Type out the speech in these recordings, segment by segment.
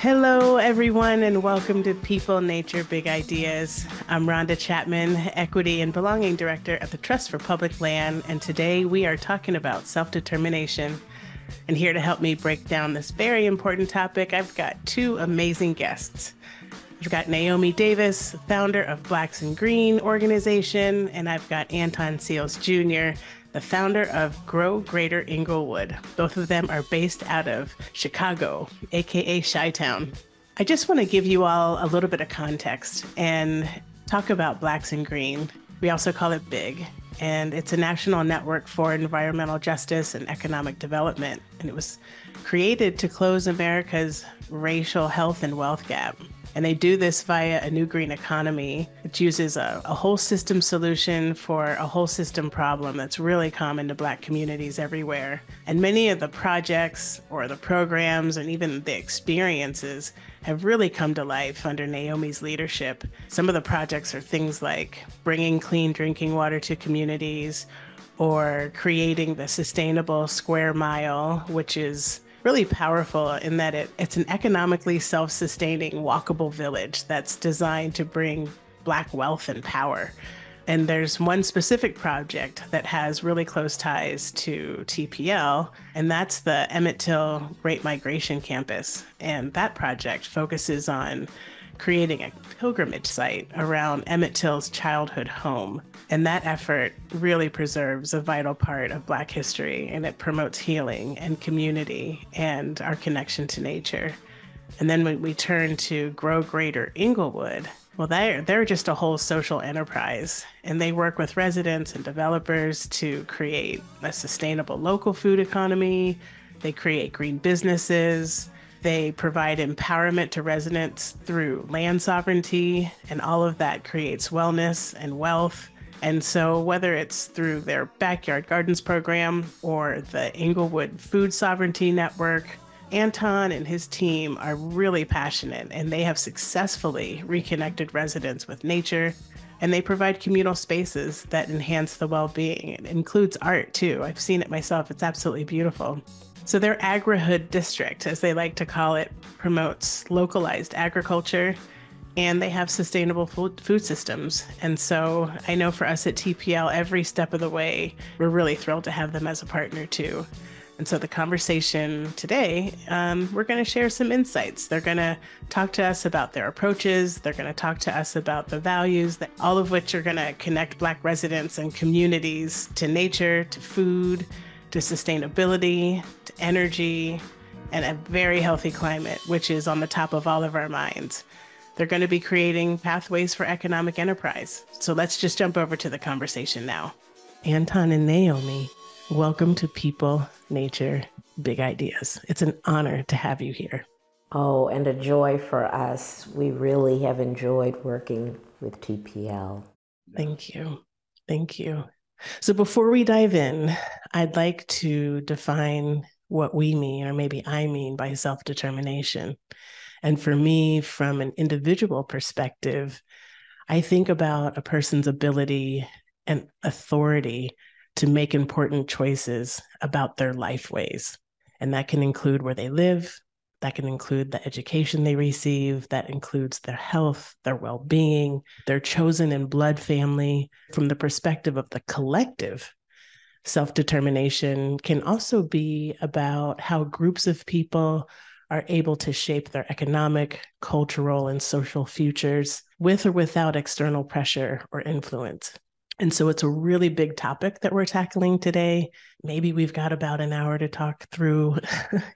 Hello, everyone, and welcome to People, Nature, Big Ideas. I'm Rhonda Chapman, Equity and Belonging Director at the Trust for Public Land, and today we are talking about self-determination. And here to help me break down this very important topic, I've got two amazing guests. I've got Naomi Davis, founder of Blacks in Green organization, and I've got Anton Seals Jr., the founder of Grow Greater Inglewood. Both of them are based out of Chicago, aka Chi-Town. I just want to give you all a little bit of context and talk about Blacks in Green. We also call it BIG, and it's a national network for environmental justice and economic development. And it was created to close America's racial health and wealth gap. And they do this via a new green economy, which uses a whole system solution for a whole system problem that's really common to Black communities everywhere. And many of the projects or the programs and even the experiences have really come to life under Naomi's leadership. Some of the projects are things like bringing clean drinking water to communities or creating the Sustainable Square Mile, which is really powerful in that it's an economically self-sustaining walkable village that's designed to bring Black wealth and power. And there's one specific project that has really close ties to TPL, and that's the Emmett Till Great Migration Campus. And that project focuses on creating a pilgrimage site around Emmett Till's childhood home. And that effort really preserves a vital part of Black history, and it promotes healing and community and our connection to nature. And then when we turn to Grow Greater Inglewood, well, they're just a whole social enterprise, and they work with residents and developers to create a sustainable local food economy. They create green businesses. They provide empowerment to residents through land sovereignty, and all of that creates wellness and wealth. And so whether it's through their Backyard Gardens program or the Inglewood Food Sovereignty Network, Anton and his team are really passionate, and they have successfully reconnected residents with nature, and they provide communal spaces that enhance the well-being. It includes art too. I've seen it myself. It's absolutely beautiful. So their Agri-Hood district, as they like to call it, promotes localized agriculture, and they have sustainable food systems. And so I know for us at TPL, every step of the way, we're really thrilled to have them as a partner too. And so the conversation today, we're going to share some insights. They're going to talk to us about their approaches. They're going to talk to us about the values, all of which are going to connect Black residents and communities to nature, to food, to sustainability, to energy, and a very healthy climate, which is on the top of all of our minds. They're going to be creating pathways for economic enterprise. So let's just jump over to the conversation now. Anton and Naomi, welcome to People, Nature, Big Ideas. It's an honor to have you here. Oh, and a joy for us. We really have enjoyed working with TPL. Thank you. Thank you. So before we dive in, I'd like to define what we mean, or maybe I mean, by self-determination. And for me, from an individual perspective, I think about a person's ability and authority to make important choices about their life ways. And that can include where they live, that can include the education they receive, that includes their health, their well-being, their chosen and blood family. From the perspective of the collective, self-determination can also be about how groups of people are able to shape their economic, cultural, and social futures with or without external pressure or influence. And so it's a really big topic that we're tackling today. Maybe we've got about an hour to talk through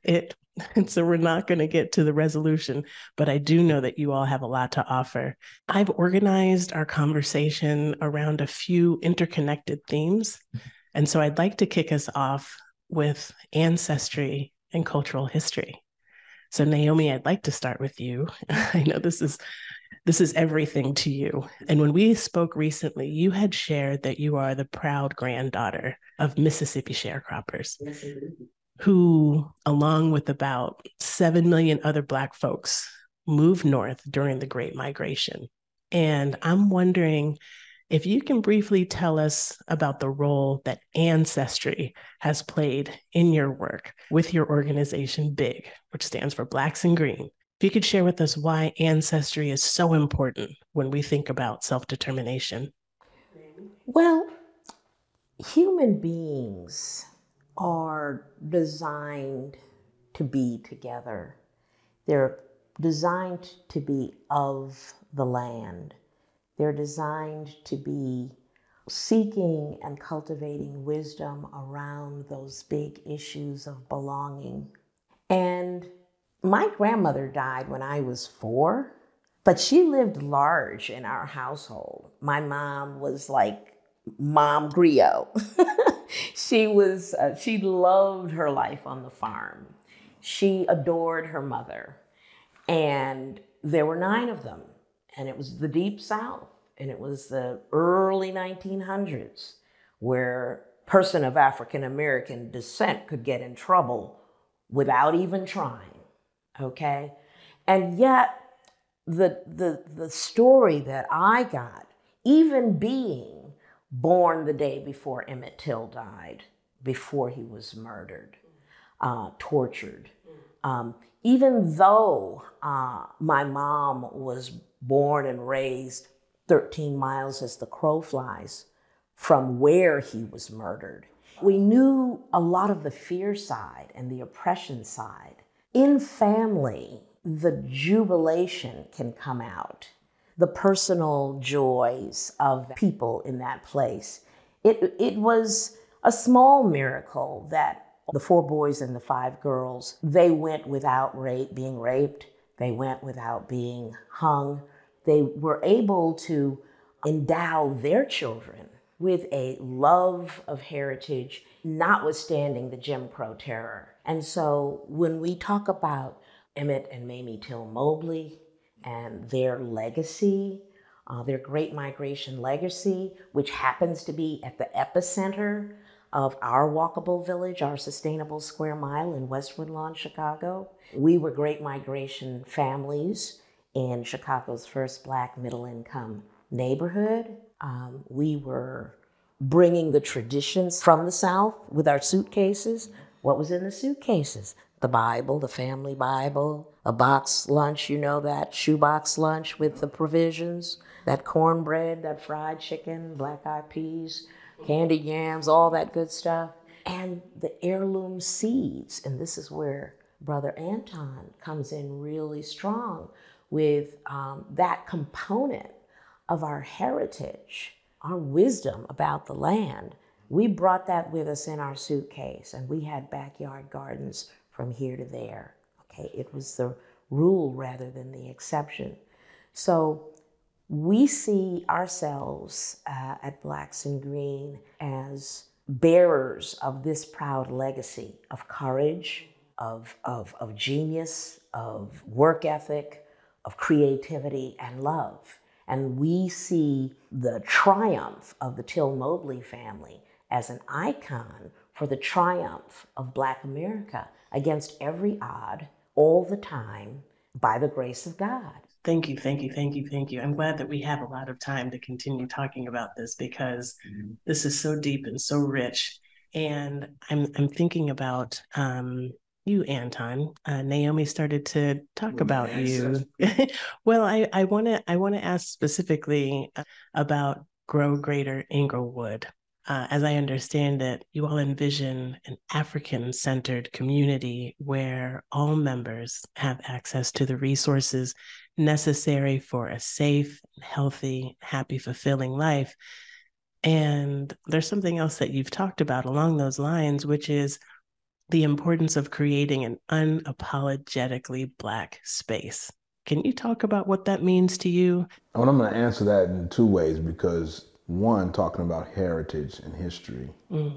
it. And so we're not going to get to the resolution, but I do know that you all have a lot to offer. I've organized our conversation around a few interconnected themes. And so I'd like to kick us off with ancestry and cultural history. So Naomi, I'd like to start with you. I know this is everything to you. And when we spoke recently, you had shared that you are the proud granddaughter of Mississippi sharecroppers, who, along with about 7 million other Black folks, moved north during the Great Migration. And I'm wondering if you can briefly tell us about the role that ancestry has played in your work with your organization, BIG, which stands for Blacks in Green. If you could share with us why ancestry is so important when we think about self-determination. Well, human beings are designed to be together. They're designed to be of the land. They're designed to be seeking and cultivating wisdom around those big issues of belonging. And my grandmother died when I was 4, but she lived large in our household. My mom was like Mom Griot. She loved her life on the farm. She adored her mother. And there were 9 of them. And it was the Deep South. And it was the early 1900s where a person of African American descent could get in trouble without even trying, okay? And yet, the story that I got, even being born the day before Emmett Till died, before he was murdered, tortured, even though my mom was born and raised 13 miles as the crow flies from where he was murdered, we knew a lot of the fear side and the oppression side. In family, the jubilation can come out, the personal joys of people in that place. It was a small miracle that the 4 boys and the 5 girls, they went without being raped. They went without being hung. They were able to endow their children with a love of heritage, notwithstanding the Jim Crow terror. And so when we talk about Emmett and Mamie Till Mobley and their legacy, their Great Migration legacy, which happens to be at the epicenter of our walkable village, our sustainable square mile in West Woodlawn, Chicago. We were Great Migration families in Chicago's first Black middle-income neighborhood. We were bringing the traditions from the South with our suitcases. What was in the suitcases? The Bible, the family Bible, a box lunch, you know that, shoebox lunch with the provisions, that cornbread, that fried chicken, black-eyed peas, candied yams, all that good stuff. And the heirloom seeds, and this is where Brother Anton comes in really strong with that component of our heritage, our wisdom about the land. We brought that with us in our suitcase, and we had backyard gardens from here to there. Okay, it was the rule rather than the exception. So we see ourselves at Blacks in Green as bearers of this proud legacy of courage, of genius, of work ethic, of creativity and love. And we see the triumph of the Till Mobley family as an icon for the triumph of Black America against every odd, all the time, by the grace of God. Thank you, thank you, thank you, thank you. I'm glad that we have a lot of time to continue talking about this because this is so deep and so rich. And I'm thinking about you, Anton. Naomi started to talk about you. Well, I wanna ask specifically about Grow Greater Englewood. As I understand it, you all envision an African-centered community where all members have access to the resources necessary for a safe, healthy, happy, fulfilling life. And there's something else that you've talked about along those lines, which is the importance of creating an unapologetically Black space. Can you talk about what that means to you? Well, I'm going to answer that in 2 ways because one, talking about heritage and history,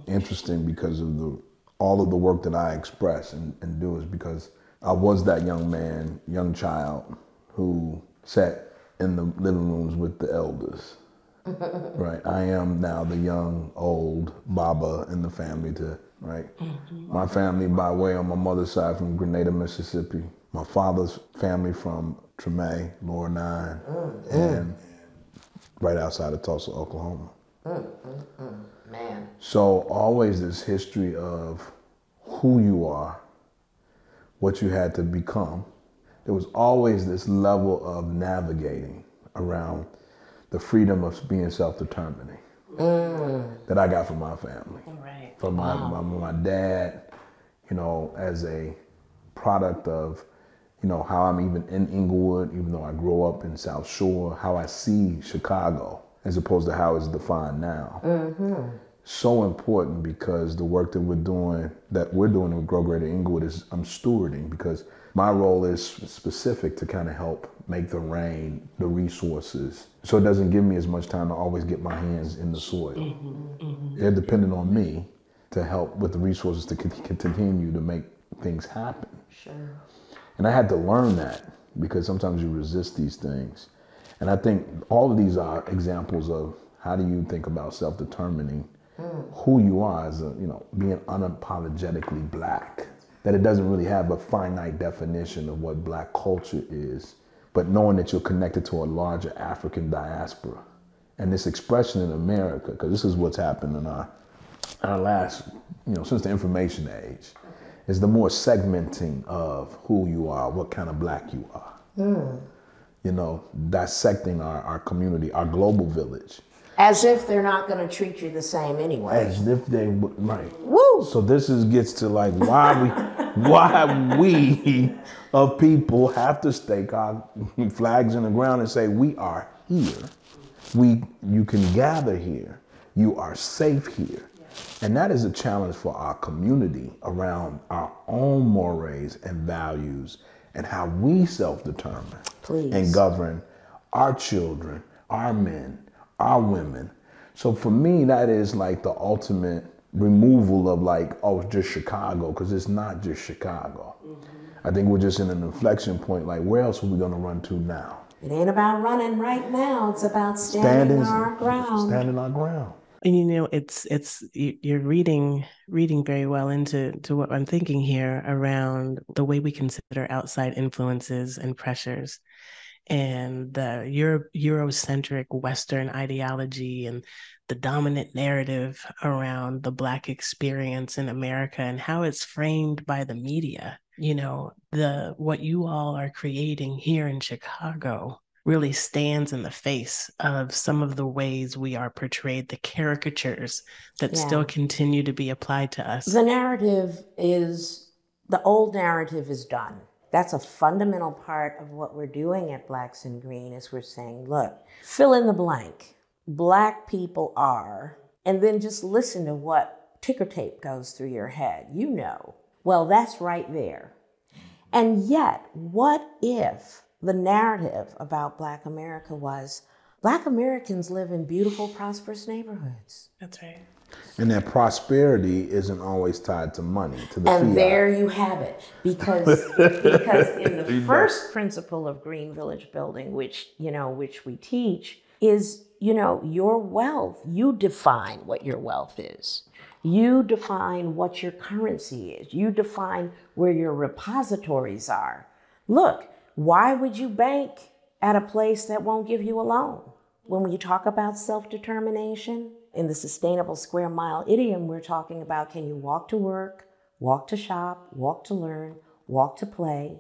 interesting because of all of the work that I express and do is because I was that young man, young child who sat in the living rooms with the elders. Right. I am now the young, old Baba in the family right? My family by way on my mother's side from Grenada, Mississippi. My father's family from Treme, Lower Nine, and right outside of Tulsa, Oklahoma. Man. So always this history of who you are, what you had to become, there was always this level of navigating around the freedom of being self-determining that I got from my family. Right. From my dad, you know, as a product of, you know, how I'm even in Inglewood, even though I grew up in South Shore, how I see Chicago as opposed to how it's defined now. So important, because the work that we're doing with Grow Greater Inglewood is I'm stewarding, because my role is specific to kind of help make the rain, the resources, so it doesn't give me as much time to always get my hands in the soil. They're dependent on me to help with the resources to continue to make things happen. Sure. And I had to learn that, because sometimes you resist these things. And I think all of these are examples of how do you think about self-determining who you are as a, you know, being unapologetically Black. That it doesn't really have a finite definition of what Black culture is, but knowing that you're connected to a larger African diaspora. And this expression in America, because this is what's happened in our last, you know, since the information age, is the more segmenting of who you are, what kind of Black you are. You know, dissecting our community, our global village. As if they're not going to treat you the same anyway. As if they would, right. Woo! So this gets to like why we of people have to stake our flags in the ground and say we are here. You can gather here. You are safe here. And that is a challenge for our community around our own mores and values and how we self-determine and govern our children, our men, our women. So for me, that is like the ultimate removal of like, oh, it's just Chicago, because it's not just Chicago. I think we're just in an inflection point, like where else are we gonna run to now? It ain't about running right now, it's about standing our ground. Standing our ground. And you know, you're reading very well into what I'm thinking here around the way we consider outside influences and pressures, and the Eurocentric Western ideology and the dominant narrative around the Black experience in America and how it's framed by the media. You know, what you all are creating here in Chicago really stands in the face of some of the ways we are portrayed, the caricatures that still continue to be applied to us. The old narrative is done. That's a fundamental part of what we're doing at Blacks in Green, is we're saying, look, fill in the blank. Black people are, and then just listen to what ticker tape goes through your head. You know, well, that's right there. And yet, what if the narrative about Black America was Black Americans live in beautiful, prosperous neighborhoods? That's right. And that prosperity isn't always tied to money, to the And fiat. there you have it. Because in the first principle of Green Village Building, which we teach, is, your wealth. You define what your wealth is. You define what your currency is. You define where your repositories are. Look, why would you bank at a place that won't give you a loan? When you talk about self-determination, in the sustainable square mile idiom, we're talking about, can you walk to work, walk to shop, walk to learn, walk to play?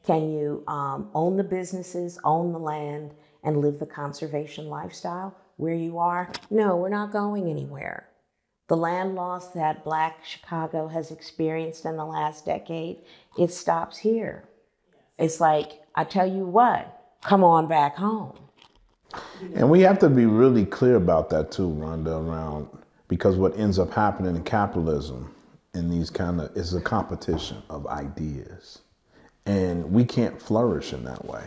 Can you own the businesses, own the land, and live the conservation lifestyle where you are? No, we're not going anywhere. The land loss that Black Chicago has experienced in the last decade, it stops here. It's like, I tell you what, come on back home. And we have to be really clear about that too, Rhonda, because what ends up happening in capitalism in these is a competition of ideas. And we can't flourish in that way.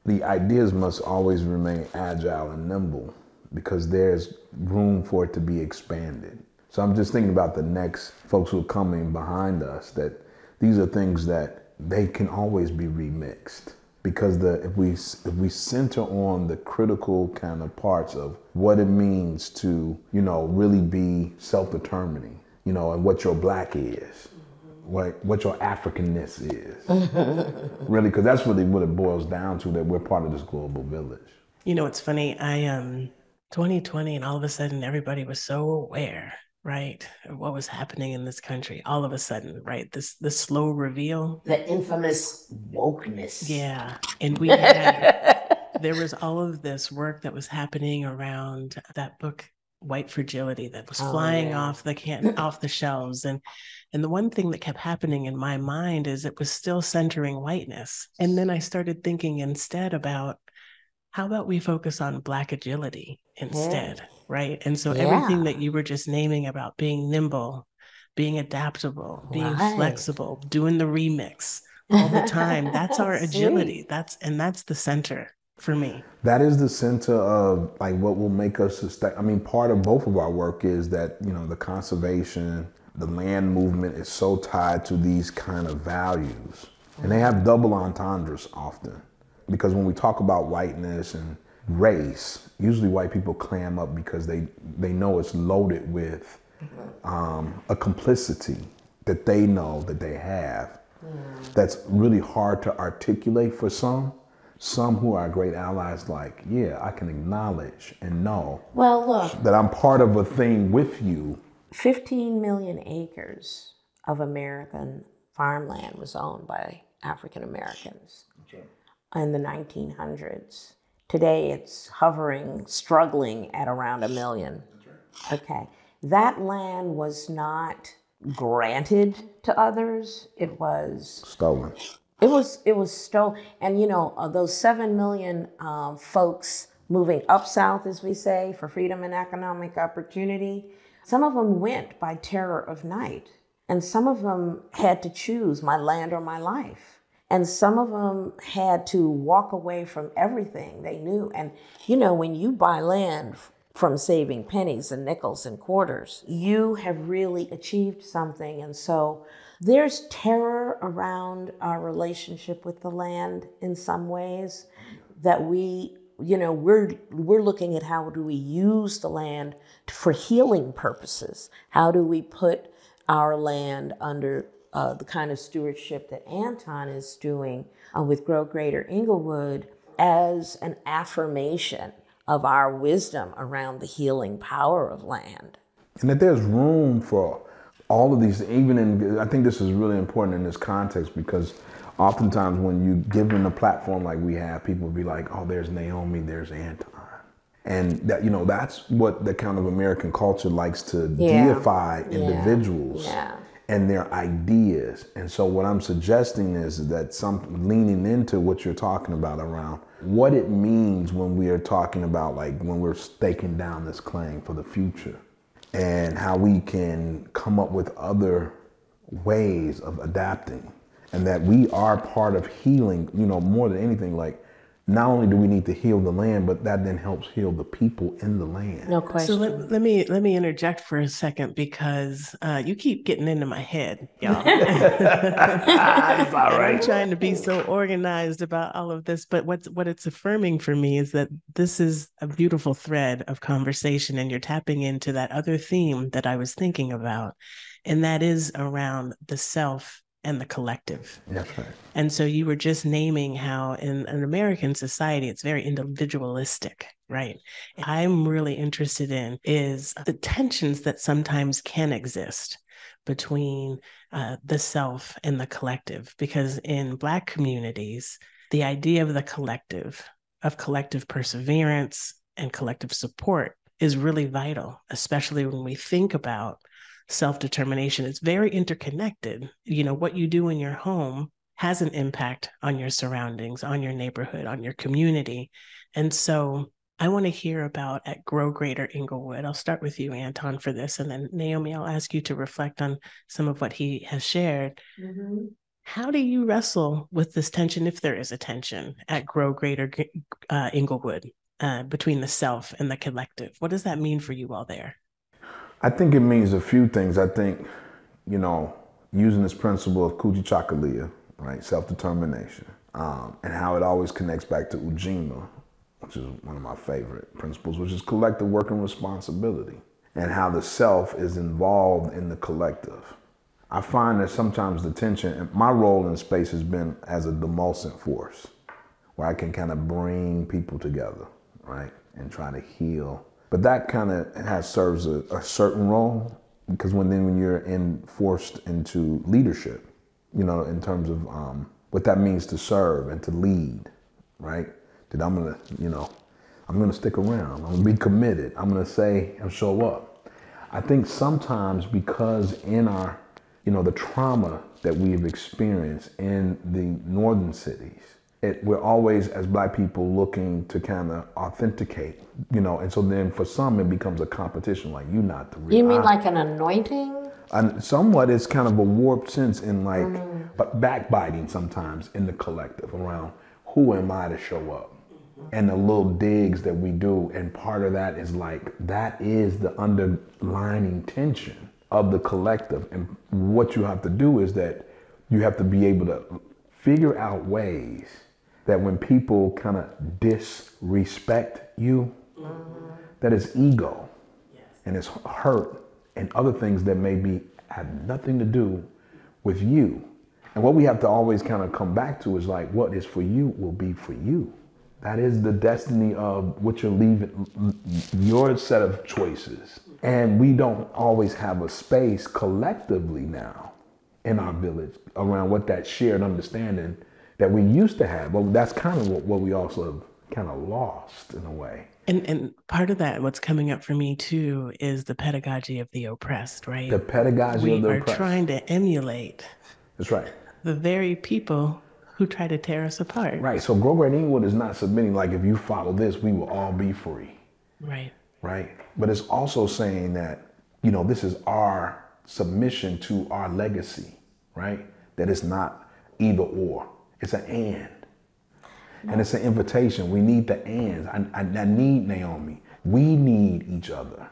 The ideas must always remain agile and nimble, because there's room for it to be expanded. So I'm just thinking about the next folks who are coming behind us, that these are things that they can always be remixed. Because if we center on the critical kind of parts of what it means to, really be self-determining, and what your Black is, what your Africanness is, really, because that's really what it boils down to, that we're part of this global village. It's funny, 2020, and all of a sudden everybody was so aware right? What was happening in this country all of a sudden, right? This slow reveal. The infamous wokeness. Yeah. And we had, there was all of this work that was happening around that book, White Fragility, that was flying off the shelves. And the one thing that kept happening in my mind is it was still centering whiteness. And then I started thinking instead about, how about we focus on Black agility instead, right? And so everything that you were just naming about being nimble, being adaptable, being flexible, doing the remix all the time, that's our agility. That's the center for me. That is the center of like what will make us sustain. I mean, part of both of our work is that, you know, the conservation, the land movement is so tied to these kind of values. And they have double entendres often. Because when we talk about whiteness and race, usually white people clam up because they know it's loaded with a complicity that they know that they have. That's really hard to articulate for some. Some who are great allies, like, yeah, I can acknowledge and know that I'm part of a thing with you. 15 million acres of American farmland was owned by African Americans in the 1900s. Today it's hovering, struggling at around 1 million. Okay. That land was not granted to others. It was stolen. It was stolen. And you know, those 7 million folks moving up south, as we say, for freedom and economic opportunity, some of them went by terror of night. And some of them had to choose my land or my life. And some of them had to walk away from everything they knew. And, you know, when you buy land from saving pennies and nickels and quarters, you have really achieved something. And so there's terror around our relationship with the land in some ways that we, you know, we're looking at how do we use the land for healing purposes? How do we put our land under the kind of stewardship that Anton is doing with Grow Greater Inglewood as an affirmation of our wisdom around the healing power of land. And that there's room for all of these, even in, I think this is really important in this context because oftentimes when you give them a platform like we have, people will be like, oh, there's Naomi, there's Anton. And that, you know, that's what the kind of American culture likes to deify individuals. And their ideas. And so what I'm suggesting is that leaning into what you're talking about around what it means when we are talking about, like, when we're staking down this claim for the future and how we can come up with other ways of adapting, and that we are part of healing, you know, more than anything. Like, not only do we need to heal the land, but that then helps heal the people in the land. No question. So let me interject for a second because you keep getting into my head, y'all. That's all right. I'm trying to be so organized about all of this, but what it's affirming for me is that this is a beautiful thread of conversation, and you're tapping into that other theme that I was thinking about, and that is around the self and the collective. That's right. And so you were just naming how in an American society, it's very individualistic, right? I'm really interested in is the tensions that sometimes can exist between the self and the collective, because in Black communities, the idea of the collective, of collective perseverance and collective support is really vital, especially when we think about self-determination. It's very interconnected. You know, what you do in your home has an impact on your surroundings, on your neighborhood, on your community. And so I want to hear about at Grow Greater Inglewood. I'll start with you, Anton, for this. And then Naomi, I'll ask you to reflect on some of what he has shared. Mm-hmm. How do you wrestle with this tension, if there is a tension, at Grow Greater Inglewood between the self and the collective? What does that mean for you all there? I think it means a few things. I think, you know, using this principle of Kujichagulia, right, self-determination, and how it always connects back to Ujima, which is one of my favorite principles, which is collective working responsibility, and how the self is involved in the collective. I find that sometimes the tension, and my role in space has been as a demulcent force, where I can kind of bring people together, right, and try to heal. But that kind of serves a certain role. because when you're forced into leadership, in terms of what that means to serve and to lead, right? That I'm gonna stick around. I'm gonna be committed. I'm gonna say and show up. I think sometimes because in our, the trauma that we've experienced in the northern cities, we're always, as Black people, looking to kind of authenticate, and so then for some it becomes a competition, like you're not the real. You mean like an anointing? And somewhat it's kind of a warped sense in but backbiting sometimes in the collective around who am I to show up, and the little digs that we do, and part of that is that is the underlining tension of the collective, and what you have to do is that you have to be able to figure out ways that when people kind of disrespect you, that it's ego, and it's hurt and other things that have nothing to do with you. And what we have to always kind of come back to is what is for you will be for you. That is the destiny of what you're leaving, your set of choices. And we don't always have a space collectively now in our village around what that shared understanding that we used to have. Well, that's kind of what we also have kind of lost in a way. And part of that, what's coming up for me too, is the pedagogy of the oppressed, right? The pedagogy of the oppressed. We are trying to emulate. That's right. The very people who try to tear us apart. Right. So Grow Great Inglewood is not submitting if you follow this, we will all be free. Right. Right. But it's also saying that, this is our submission to our legacy, right? That it's not either or. It's an and. And it's an invitation. We need the ands. I need Naomi. We need each other.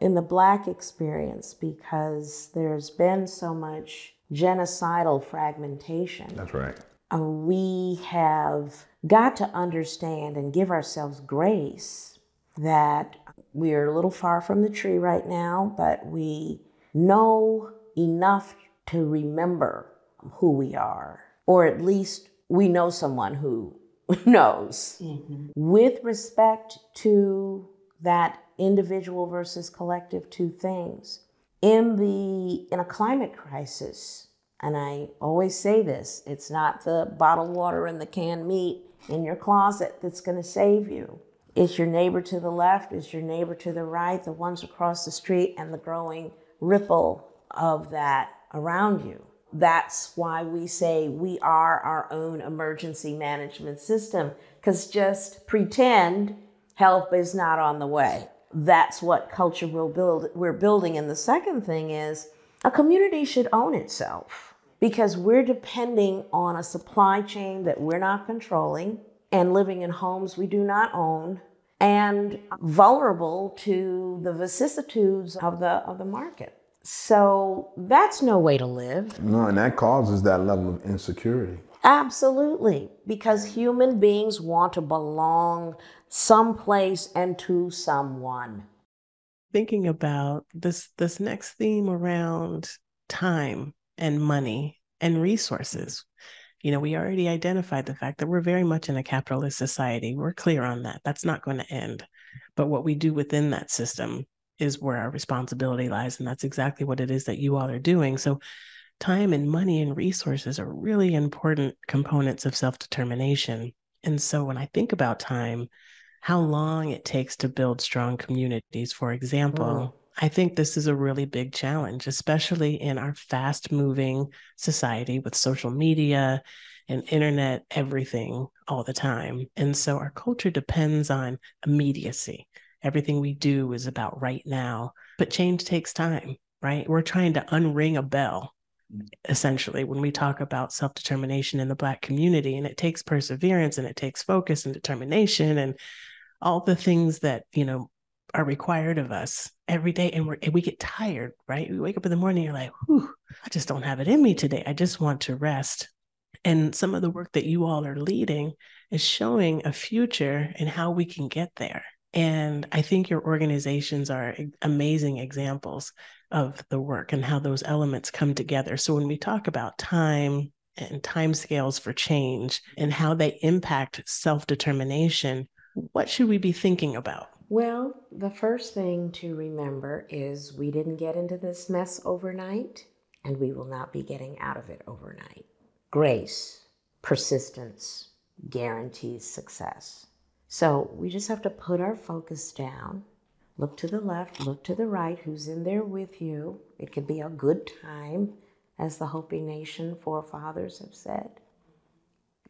In the Black experience, because there's been so much genocidal fragmentation. That's right. We have got to understand and give ourselves grace that we're a little far from the tree right now, but we know enough to remember who we are, or at least we know someone who knows. Mm-hmm. With respect to that individual versus collective two things. In a climate crisis, and I always say this, it's not the bottled water and the canned meat in your closet that's going to save you. It's your neighbor to the left, it's your neighbor to the right, the ones across the street, and the growing ripple of that around you. That's why we say we are our own emergency management system, because just pretend help is not on the way. That's what culture we're building. And the second thing is a community should own itself, because we're depending on a supply chain that we're not controlling and living in homes we do not own and vulnerable to the vicissitudes of the market. So that's no way to live. No, and that causes that level of insecurity. Absolutely, because human beings want to belong someplace and to someone. Thinking about this next theme around time and money and resources. We already identified the fact that we're very much in a capitalist society. We're clear on that. That's not going to end. But what we do within that system is where our responsibility lies. And that's exactly what it is that you all are doing. So time and money and resources are really important components of self-determination. And so when I think about time, how long it takes to build strong communities, for example, I think this is a really big challenge, especially in our fast-moving society with social media and internet, everything all the time. And so our culture depends on immediacy. Everything we do is about right now, but change takes time, right? We're trying to unring a bell, essentially, when we talk about self-determination in the Black community, and it takes perseverance and it takes focus and determination and all the things that, are required of us every day. And we get tired, right? We wake up in the morning, you're like, whew, I just don't have it in me today. I just want to rest. And some of the work that you all are leading is showing a future and how we can get there. And I think your organizations are amazing examples of the work and how those elements come together. So when we talk about time and timescales for change and how they impact self-determination, what should we be thinking about? Well, the first thing to remember is we didn't get into this mess overnight, and we will not be getting out of it overnight. Grace, persistence, guarantees success. So we just have to put our focus down, look to the left, look to the right, who's in there with you. It could be a good time, as the Hopi Nation forefathers have said.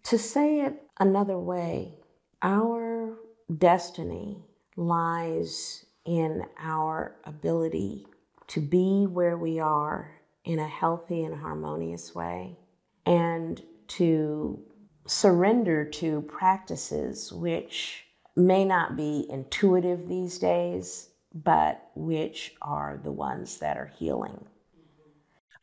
To say it another way, our destiny lies in our ability to be where we are in a healthy and harmonious way, and to surrender to practices which may not be intuitive these days, but which are the ones that are healing.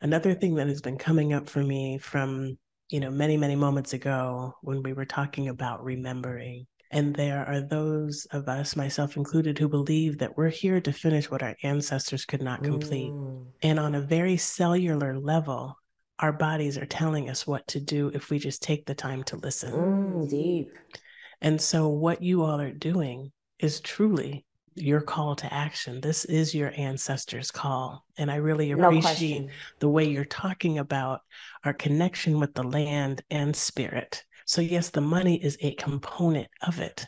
Another thing that has been coming up for me from, many, many moments ago when we were talking about remembering. And there are those of us, myself included, who believe that we're here to finish what our ancestors could not complete. And on a very cellular level, our bodies are telling us what to do if we just take the time to listen. Deep. And so what you all are doing is truly your call to action. This is your ancestors' call. And I really appreciate the way you're talking about our connection with the land and spirit. So yes, the money is a component of it,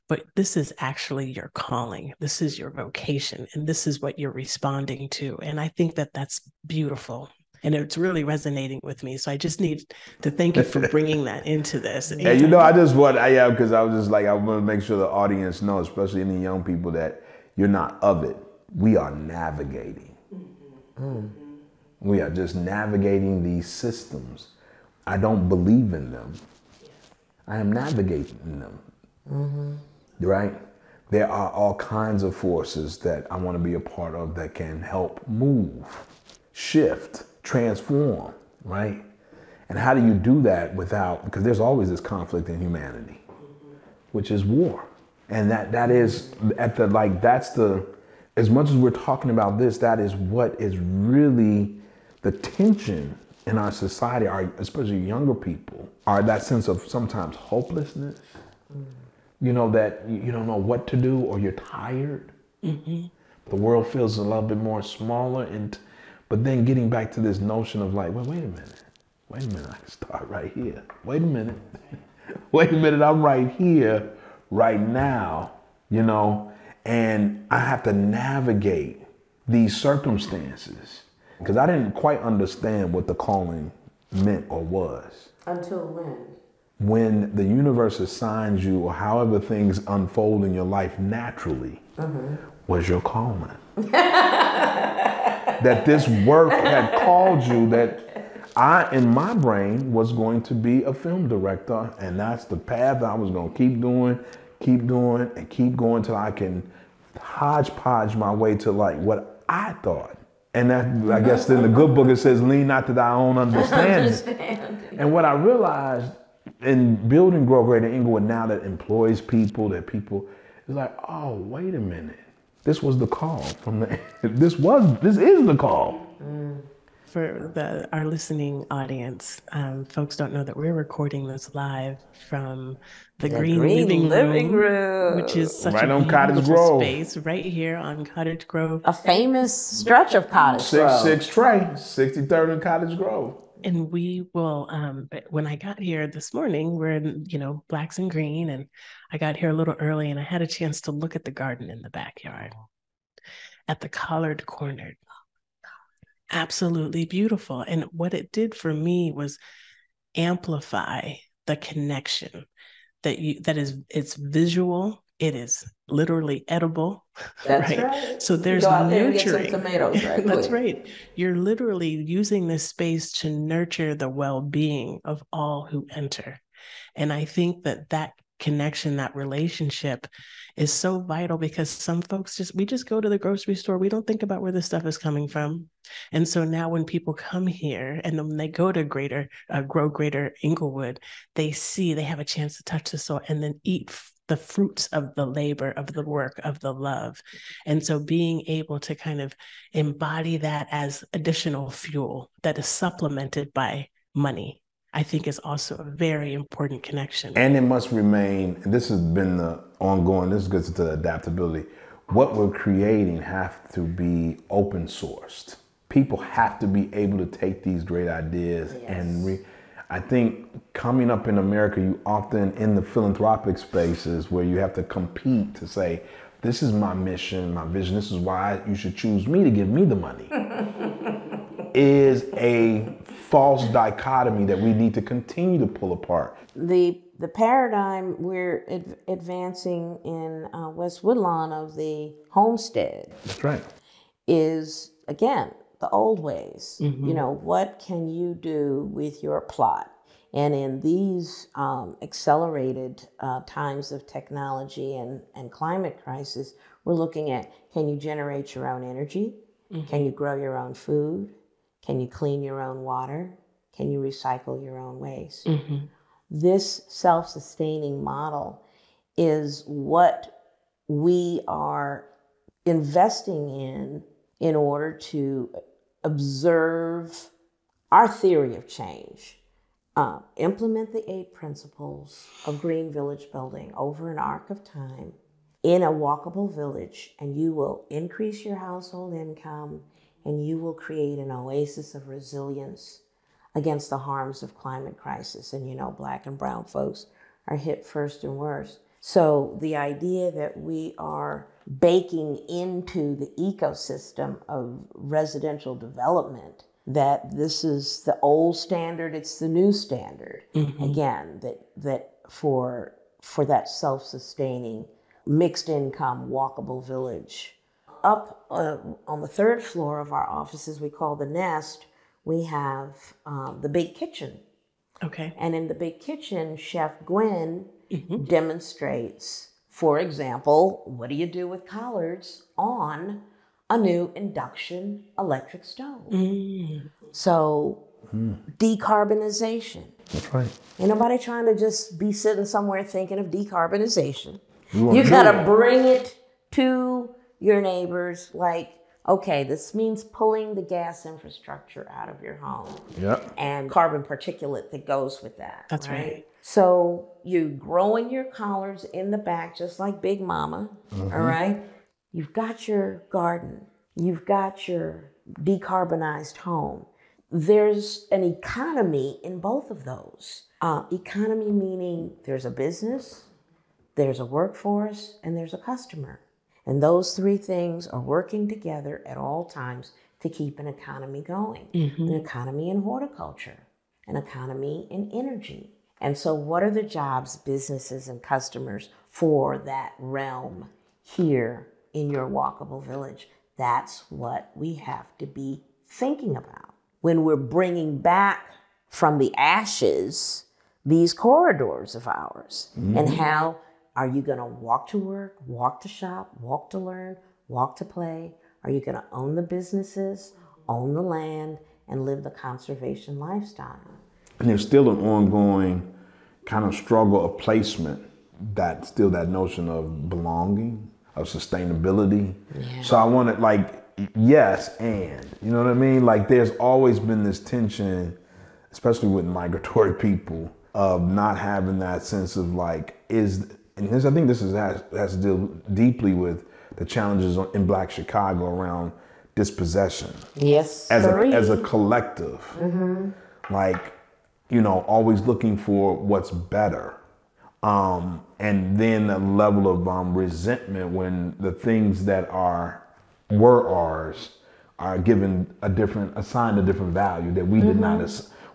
but this is actually your calling. This is your vocation, and this is what you're responding to. And I think that that's beautiful. And it's really resonating with me. So I just need to thank you for bringing that into this. And I just want, because I was just like, I want to make sure the audience knows, especially any young people, that you're not of it. We are navigating. We are just navigating these systems. I don't believe in them. I am navigating them. Right? There are all kinds of forces that I want to be a part of that can help move, shift, transform, right? And how do you do that because there's always this conflict in humanity, which is war. And that is as much as we're talking about this, that is what is really the tension in our society, especially younger people, are that sense of sometimes hopelessness, that you don't know what to do, or you're tired. The world feels a little bit more smaller, but then getting back to this notion of like, well, wait a minute, I can start right here. Wait a minute, I'm right here, right now, and I have to navigate these circumstances. Because I didn't quite understand what the calling meant or was. Until when? When the universe assigns you, or however things unfold in your life naturally, was your calling. That this work had called you, that I, in my brain, was going to be a film director, and that's the path I was going to keep doing, and keep going till I can hodgepodge my way to like what I thought. And that, I guess in the good book it says, lean not to thy own understanding. And what I realized in building Grow Greater Inglewood now that employs people, it's like, oh, wait a minute. This was the call this is the call. For our listening audience, folks don't know that we're recording this live from the Green Living Room, which is such right a on Cottage beautiful Grove space right here on Cottage Grove. A famous stretch of Cottage Grove. 6 Trey, 63rd and Cottage Grove. And we will, when I got here this morning, we're in, Blacks and Green, and I got here a little early and I had a chance to look at the garden in the backyard at the Collard Corner. Absolutely beautiful. And what it did for me was amplify the connection it's visual. It is literally edible. That's right. So there's go out nurturing. There and get some tomatoes, right? That's right. You're literally using this space to nurture the well-being of all who enter. And I think that connection, that relationship is so vital, because some folks we just go to the grocery store. We don't think about where this stuff is coming from. And so now when people come here and then they go to Grow Greater Inglewood, they have a chance to touch the soil and then eat the fruits of the labor, of the work, of the love. And so being able to kind of embody that as additional fuel that is supplemented by money, I think is also a very important connection. And it must remain, and this has been the ongoing, this gets to adaptability. What we're creating have to be open sourced. People have to be able to take these great ideas and I think coming up in America, you often in the philanthropic spaces where you have to compete to say, this is my mission, my vision, this is why you should choose me to give me the money, is a false dichotomy that we need to continue to pull apart. The paradigm we're advancing in West Woodlawn of the homestead That's right. is, again, the old ways. You know, what can you do with your plot? And in these accelerated times of technology and climate crisis, we're looking at, can you generate your own energy? Can you grow your own food? Can you clean your own water? Can you recycle your own waste? This self-sustaining model is what we are investing in order to observe our theory of change. Implement the 8 principles of Green Village Building over an arc of time in a walkable village, and you will increase your household income, and you will create an oasis of resilience against the harms of climate crisis. And you know, Black and brown folks are hit first and worst. So the idea that we are baking into the ecosystem of residential development, that this is the old standard, it's the new standard. Again, that for that self-sustaining, mixed income, walkable village. Up on the 3rd floor of our offices, we call the Nest, we have the big kitchen. Okay. And in the big kitchen, Chef Gwen demonstrates, for example, what do you do with collards on a new induction electric stove? So decarbonization. That's right. Ain't nobody trying to just be sitting somewhere thinking of decarbonization. You gotta bring it to your neighbors, like, okay, this means pulling the gas infrastructure out of your home. And carbon particulate that goes with that. That's right. So you're growing your collards in the back, just like Big Mama, all right? You've got your garden. You've got your decarbonized home. There's an economy in both of those. Economy meaning there's a business, there's a workforce, and there's a customer. And those 3 things are working together at all times to keep an economy going. An economy in horticulture, an economy in energy. And so what are the jobs, businesses, and customers for that realm here in your walkable village? That's what we have to be thinking about when we're bringing back from the ashes these corridors of ours. And how are you going to walk to work, walk to shop, walk to learn, walk to play? Are you going to own the businesses, own the land, and live the conservation lifestyle? And there's still an ongoing kind of struggle of placement, that still that notion of belonging, of sustainability. So I want to, like, yes, and, you know what I mean? Like, there's always been this tension, especially with migratory people, of not having that sense of like, I think this has to deal deeply with the challenges in Black Chicago around dispossession. Yes, as a collective, like, you know, always looking for what's better, and then a level of resentment when the things that were ours are given assigned a different value that we did not,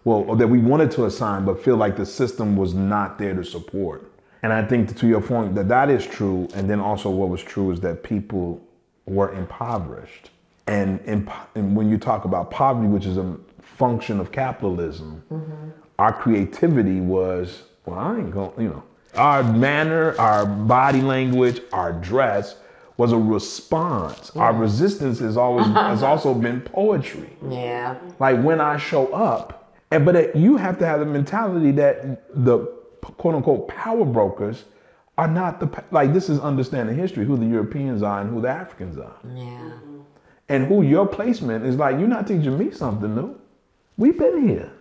or that we wanted to assign, but feel like the system was not there to support. And I think, to your point, that is true. And then also what was true is that people were impoverished. And when you talk about poverty, which is a function of capitalism, our creativity was, well, I ain't going, you know, our manner, our body language, our dress was a response. Our resistance has also been poetry. Yeah. Like, when I show up, but you have to have the mentality that the quote unquote power brokers are not this is understanding history, who the Europeans are and who the Africans are. Yeah. And who your placement is, like, you're not teaching me something new. We've been here.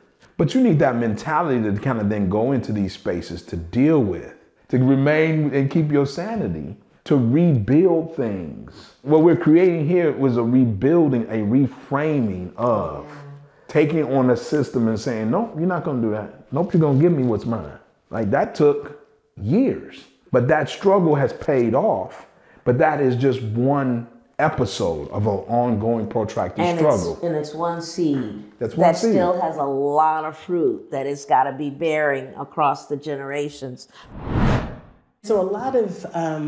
But you need that mentality to kind of then go into these spaces to deal with, to remain and keep your sanity, to rebuild things. What we're creating here was a rebuilding, a reframing of taking on a system and saying, nope, you're not gonna do that. Nope, you're gonna give me what's mine. Like that took years, but that struggle has paid off. But that is just one episode of an ongoing protracted struggle. It's one seed That's one seed. Still has a lot of fruit that it's got to be bearing across the generations. So a lot of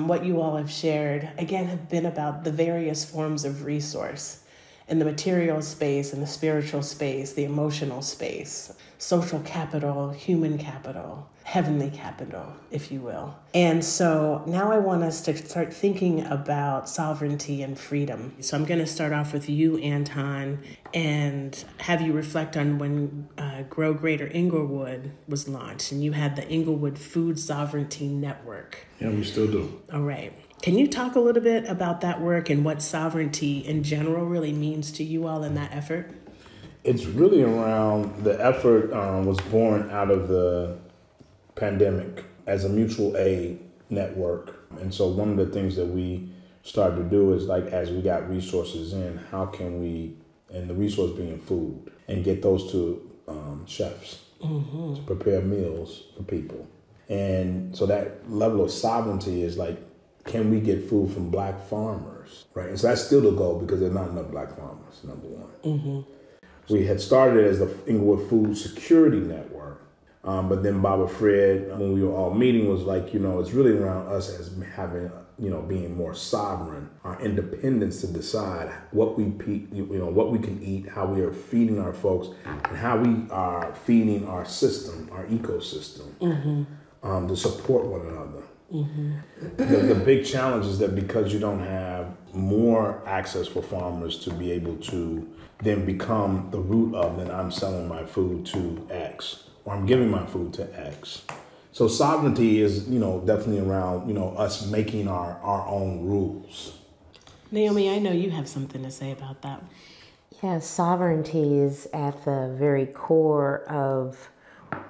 what you all have shared, again, have been about the various forms of resource in the material space, in the spiritual space, the emotional space, social capital, human capital, heavenly capital, if you will. And so now I want us to start thinking about sovereignty and freedom. So I'm going to start off with you, Anton, and have you reflect on when Grow Greater Inglewood was launched, and you had the Inglewood Food Sovereignty Network. Yeah, we still do. All right. Can you talk a little bit about that work and what sovereignty in general really means to you all in that effort? It's really around, the effort was born out of the pandemic as a mutual aid network. And so one of the things that we started to do is, like, as we got resources in, how can we, and the resource being food, and get those to chefs to prepare meals for people. And so that level of sovereignty is like, can we get food from Black farmers, right? And so that's still the goal, because there's not enough Black farmers, number one. We had started as the Inglewood Food Security Network, but then Baba Fred, when we were all meeting, was like, it's really around us as having, being more sovereign, our independence to decide what we what we can eat, how we are feeding our folks, and how we are feeding our system, our ecosystem, to support one another. The big challenge is that because you don't have more access for farmers to be able to then become the root of, then I'm selling my food to X, or I'm giving my food to X. So sovereignty is, definitely around, us making our own rules. Naomi, I know you have something to say about that. Yes, sovereignty is at the very core of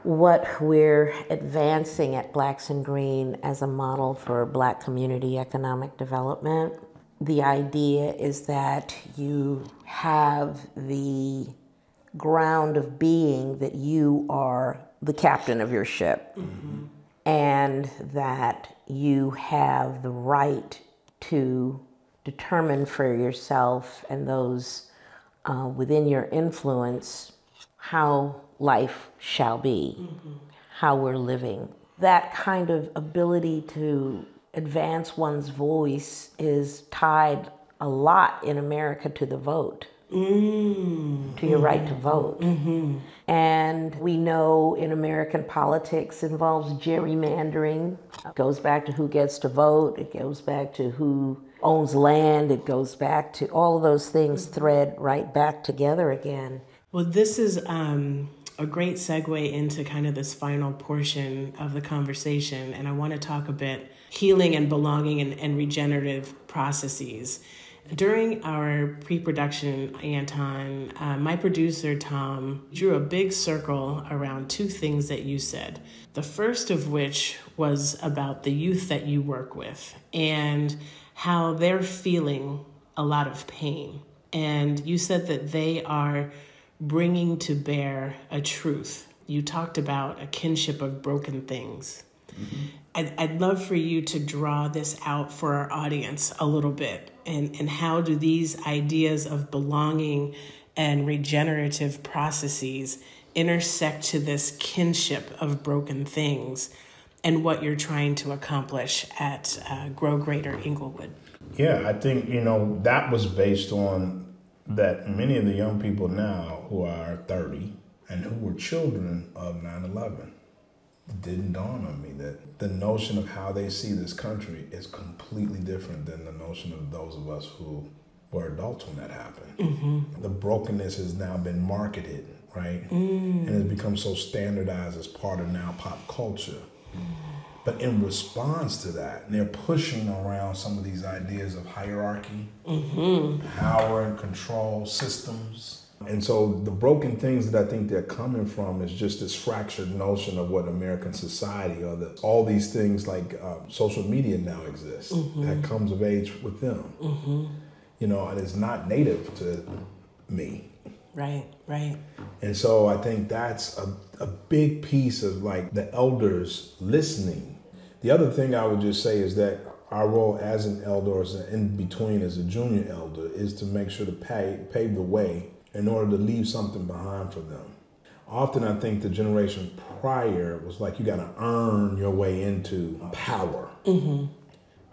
what we're advancing at Blacks and Green as a model for Black community economic development. The idea is that you have the ground of being that you are the captain of your ship, and that you have the right to determine for yourself and those within your influence how life shall be, how we're living. That kind of ability to advance one's voice is tied a lot in America to the vote, to your right to vote. And we know in American politics involves gerrymandering. It goes back to who gets to vote. It goes back to who owns land. It goes back to all of those things thread right back together again. Well, this is a great segue into kind of this final portion of the conversation. And I want to talk a bit healing and belonging and regenerative processes. During our pre-production, Anton, my producer, Tom, drew a big circle around two things that you said. The first of which was about the youth that you work with and how they're feeling a lot of pain. And you said that they are bringing to bear a truth. You talked about a kinship of broken things. I'd love for you to draw this out for our audience a little bit. And how do these ideas of belonging and regenerative processes intersect to this kinship of broken things and what you're trying to accomplish at Grow Greater Inglewood? Yeah, I think, that was based on that many of the young people now who are 30 and who were children of 9/11, it didn't dawn on me that the notion of how they see this country is completely different than the notion of those of us who were adults when that happened. The brokenness has now been marketed, right? And has become so standardized as part of now pop culture. But in response to that, they're pushing around some of these ideas of hierarchy, power and control systems, And so the broken things that I think they're coming from is just this fractured notion of what American society or all these things like social media now exists that comes of age with them. You know, and it's not native to me. Right, right. And so I think that's a big piece of like the elders listening. The other thing I would just say is that our role as an elder or as an in-between as a junior elder is to make sure to pave the way in order to leave something behind for them. Often I think the generation prior was like you got to earn your way into power.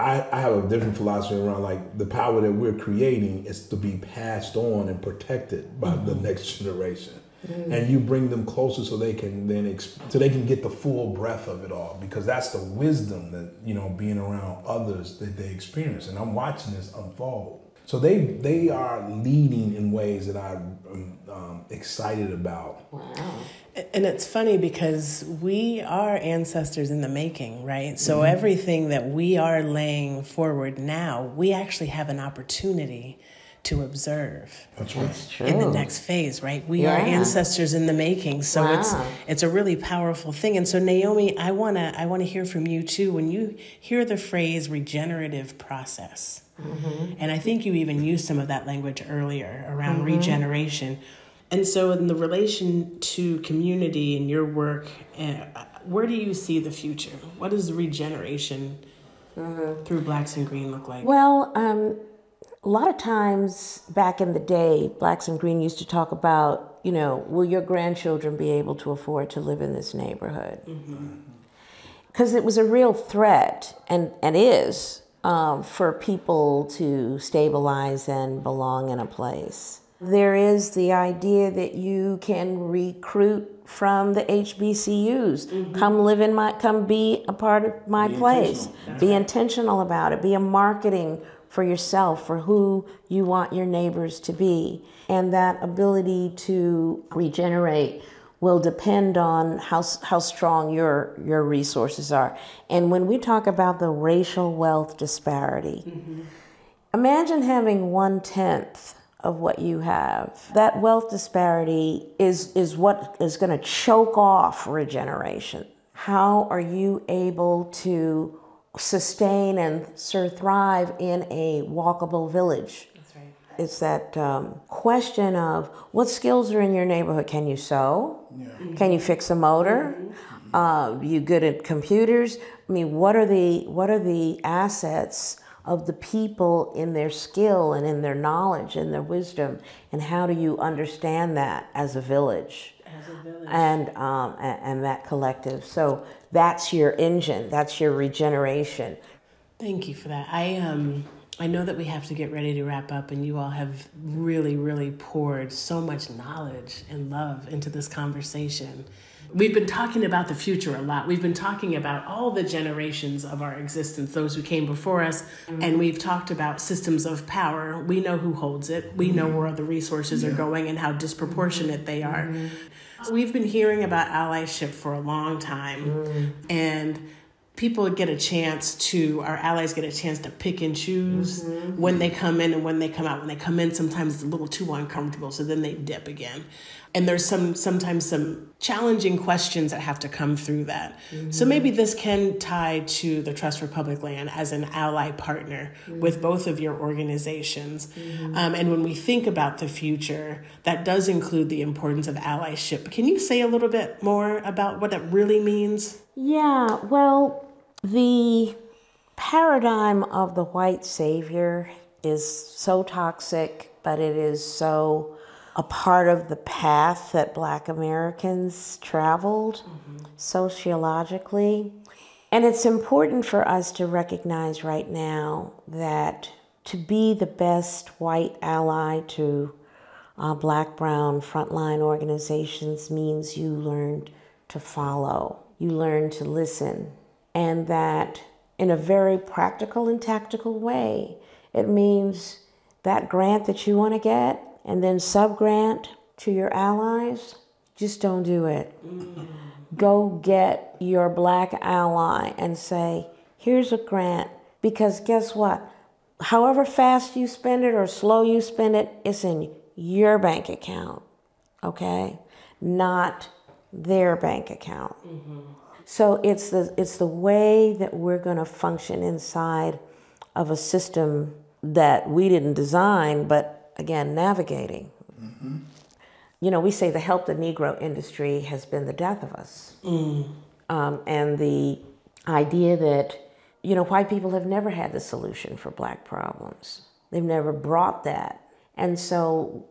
I have a different philosophy around like the power that we're creating is to be passed on and protected by the next generation. And you bring them closer so they can get the full breadth of it all, because that's the wisdom that, you know, being around others that they experience. And I'm watching this unfold. So they are leading in ways that I'm excited about. Wow. And it's funny because we are ancestors in the making, right? So everything that we are laying forward now, we actually have an opportunity to observe. That's right. That's true. In the next phase, right? We are ancestors in the making. So it's a really powerful thing. And so Naomi, I wanna hear from you too. When you hear the phrase regenerative process, and I think you even used some of that language earlier around regeneration. And so in the relation to community and your work, where do you see the future? What does regeneration through Blacks and Green look like? Well, a lot of times back in the day, Blacks and Green used to talk about, you know, will your grandchildren be able to afford to live in this neighborhood? Because it was a real threat, and is, for people to stabilize and belong in a place. There is the idea that you can recruit from the HBCUs. Come be a part of my place. Be intentional about it. Be a marketing for yourself, for who you want your neighbors to be. And that ability to regenerate will depend on how strong your resources are. And when we talk about the racial wealth disparity, imagine having 1/10 of what you have. That wealth disparity is what is going to choke off regeneration. How are you able to sustain and thrive in a walkable village? That's right. It's that question of what skills are in your neighborhood. Can you sew? Can you fix a motor? Are you good at computers? I mean, what are the assets of the people in their skill and in their knowledge and their wisdom, and how do you understand that as a village? And that collective. So that's your engine. That's your regeneration. Thank you for that. I know that we have to get ready to wrap up, and you all have really, really poured so much knowledge and love into this conversation. We've been talking about the future a lot. We've been talking about all the generations of our existence, those who came before us, and we've talked about systems of power. We know who holds it. We know where the resources are going and how disproportionate they are. We've been hearing about allyship for a long time, and people get a chance to, our allies get a chance to pick and choose when they come in and when they come out. When they come in, sometimes it's a little too uncomfortable, so then they dip again. And there's sometimes some challenging questions that have to come through that. So maybe this can tie to the Trust for Public Land as an ally partner with both of your organizations. And when we think about the future, that does include the importance of allyship. Can you say a little bit more about what that really means? Yeah, well, the paradigm of the white savior is so toxic, but it is so a part of the path that Black Americans traveled sociologically. And it's important for us to recognize right now that to be the best white ally to Black, brown, frontline organizations means you learn to follow, you learn to listen, and that in a very practical and tactical way, it means that grant that you want to get and then sub-grant to your allies, just don't do it. Go get your Black ally and say, here's a grant, because guess what? However fast you spend it or slow you spend it, it's in your bank account, okay? Not their bank account. So it's the way that we're going to function inside of a system that we didn't design, but again, navigating. You know, we say the help the Negro industry has been the death of us. And the idea that, you know, white people have never had the solution for Black problems. They've never brought that. And so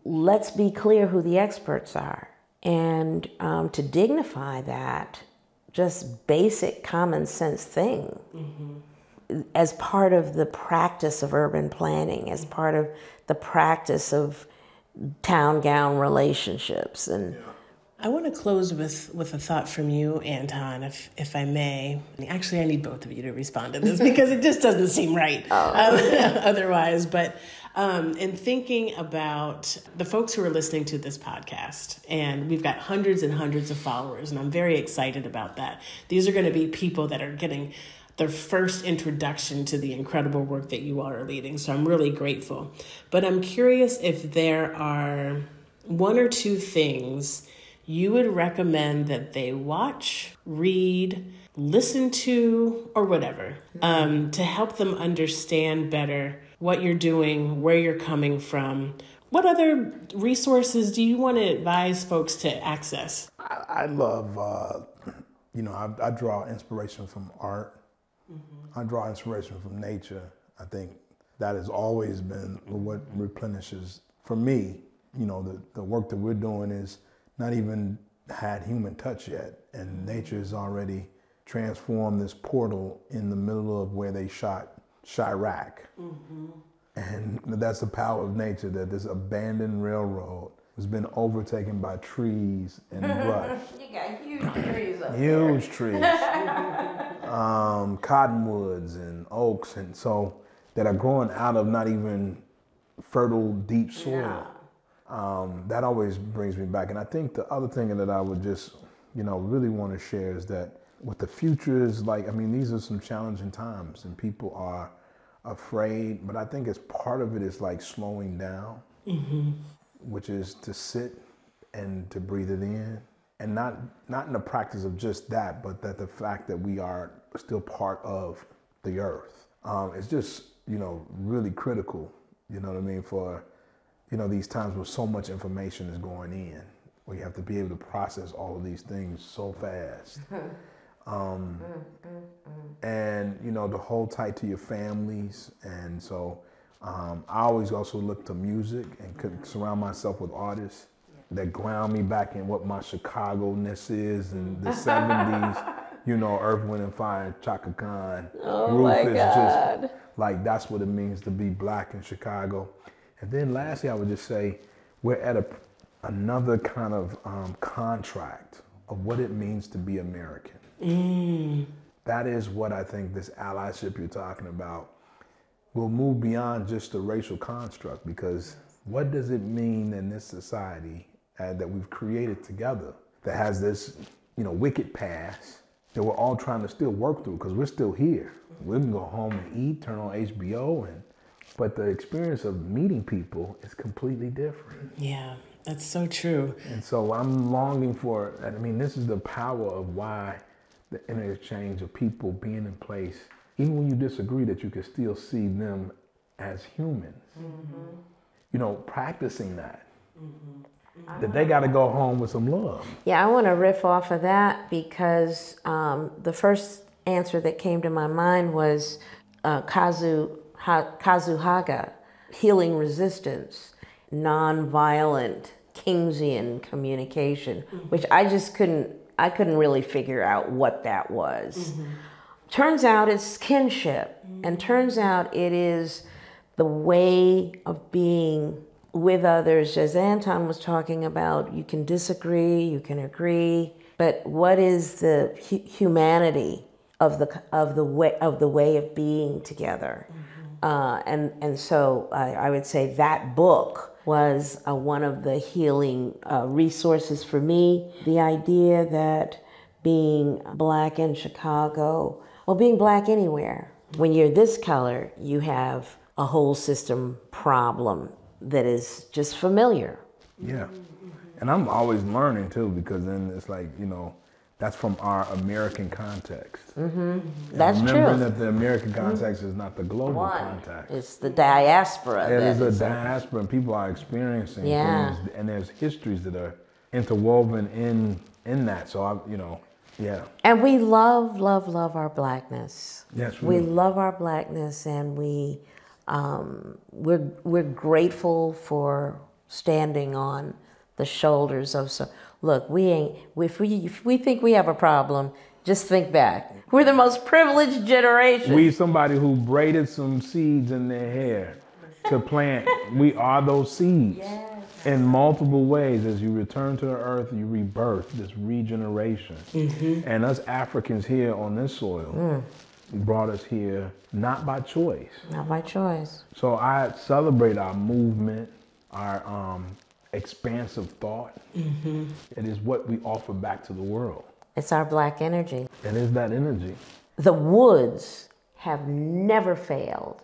let's be clear who the experts are. And to dignify that, just basic common sense thing as part of the practice of urban planning, as part of the practice of town gown relationships. And I want to close with a thought from you, Anton, if I may. Actually, I need both of you to respond to this because it just doesn't seem right otherwise. But in thinking about the folks who are listening to this podcast, and we've got hundreds and hundreds of followers, and I'm very excited about that. These are going to be people that are getting their first introduction to the incredible work that you all are leading. So I'm really grateful. But I'm curious if there are one or two things you would recommend that they watch, read, listen to, or whatever, to help them understand better what you're doing, where you're coming from. What other resources do you want to advise folks to access? I love, I draw inspiration from art. I draw inspiration from nature. I think that has always been what replenishes, for me, you know, the work that we're doing is not even had human touch yet. And nature has already transformed this portal in the middle of where they shot Chirac. And that's the power of nature, that this abandoned railroad has been overtaken by trees and brush. you got huge trees up Huge trees. Cottonwoods and oaks, and so that are growing out of not even fertile, deep soil. That always brings me back. And I think the other thing that I would just, really want to share is that what the future is like. I mean, these are some challenging times and people are afraid, but I think as part of it is like slowing down, which is to sit and to breathe it in. And not in the practice of just that, but that the fact that we are still part of the earth. It's just, really critical, you know what I mean, for, these times where so much information is going in, where you have to be able to process all of these things so fast. And, to hold tight to your families. And so I always also look to music and could surround myself with artists that ground me back in what my Chicago-ness is in the 70s, Earth, Wind and Fire, and Chaka Khan. My God. Just like, that's what it means to be Black in Chicago. And then lastly, I would just say, we're at another kind of contract of what it means to be American. That is what I think this allyship you're talking about will move beyond just the racial construct, because what does it mean in this society that we've created together that has this, wicked past that we're all trying to still work through, because we're still here. We can go home and eat, turn on HBO, but the experience of meeting people is completely different. Yeah, that's so true. And so I'm longing for, this is the power of why the interchange of people being in place, even when you disagree, that you can still see them as humans. Practicing that. That they got to go home with some love. Yeah, I want to riff off of that because the first answer that came to my mind was Kazuhaga, healing resistance, nonviolent Kingsian communication, which I couldn't really figure out what that was. Turns out it's kinship, and turns out it is the way of being with others. As Anton was talking about, you can disagree, you can agree, but what is the humanity of the way of being together? And so I would say that book was one of the healing resources for me. The idea that being Black in Chicago, well, being Black anywhere, when you're this color, you have a whole system problem that is just familiar. Yeah. And I'm always learning too, because then it's like, you know, that's from our American context. That's remembering true. that the American context is not the global context. It's the diaspora. It that is a diaspora, and people are experiencing Yeah. things, and there's histories that are interwoven in that. So yeah. And we love, love, love our blackness. Yes, we do. love our blackness, and we're grateful for standing on the shoulders of some. Look, if we think we have a problem, just think back. We're the most privileged generation. We somebody who braided some seeds in their hair to plant. We are those seeds. Yes. In multiple ways. As you return to the earth, you rebirth, this regeneration. And us Africans here on this soil brought us here not by choice. Not by choice. So I celebrate our movement, our expansive thought. It is what we offer back to the world. It's our black energy. It is that energy. The woods have never failed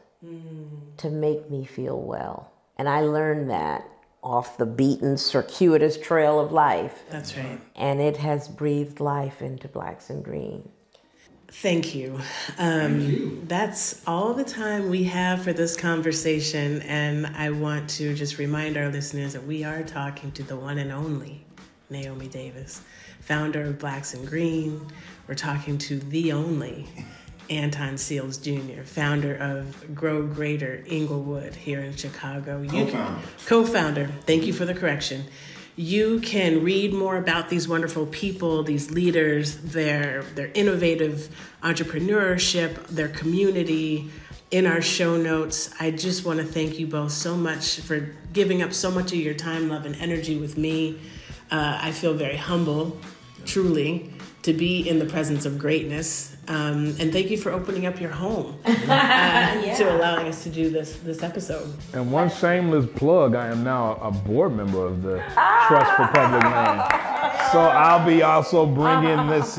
to make me feel well. And I learned that off the beaten, circuitous trail of life. That's right. And it has breathed life into Blacks in Green. Thank you. That's all the time we have for this conversation. And I want to just remind our listeners that we are talking to the one and only Naomi Davis, founder of Blacks in Green. We're talking to the only Anton Seals Jr., founder of Grow Greater Inglewood here in Chicago. Co-founder. Thank you for the correction. You can read more about these wonderful people, these leaders, their innovative entrepreneurship, their community in our show notes. I just want to thank you both so much for giving up so much of your time, love, and energy with me. I feel very humble, truly, to be in the presence of greatness. And thank you for opening up your home to allowing us to do this episode. And one shameless plug, I am now a board member of the Trust for Public Land. So I'll be also bringing this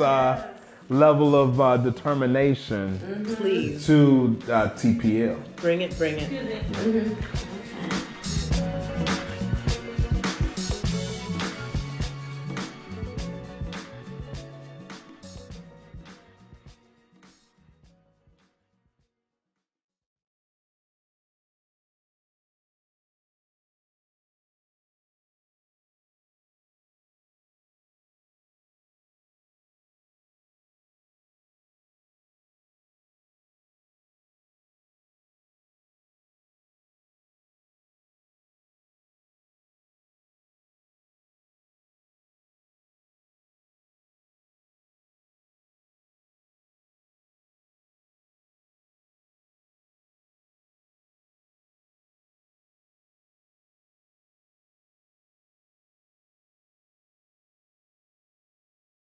level of determination Please. to TPL. Bring it.